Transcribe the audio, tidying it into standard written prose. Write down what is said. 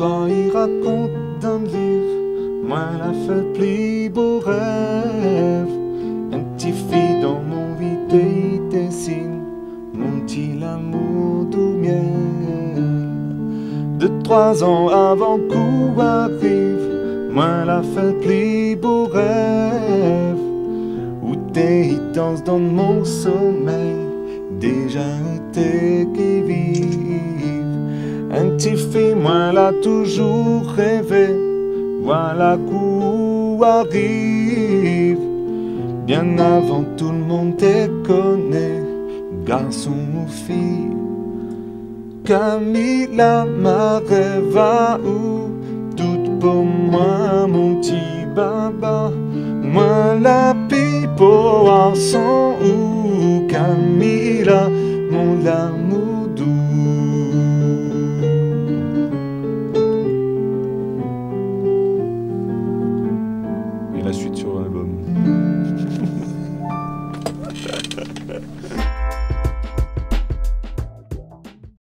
Toi, il raconte dans le livre, moi, la fait le plus beau rêve. Un petit fille dans mon vide, il dessine mon petit l'amour du miel. 2-3 ans avant qu'on arrive, moi, la fait le plus beau rêve. Où t'es, il danse dans mon sommeil, déjà t'es qui vive. Un petit fille, moi, l'a toujours rêvé. Voilà qu'on arrive, bien avant tout le monde te connaît, garçon ou fille. Camilla, ma rêve à où, tout pour moi, mon petit baba. Moi, la pipe au son ou Camilla, mon amour doux. Et la suite sur l'album.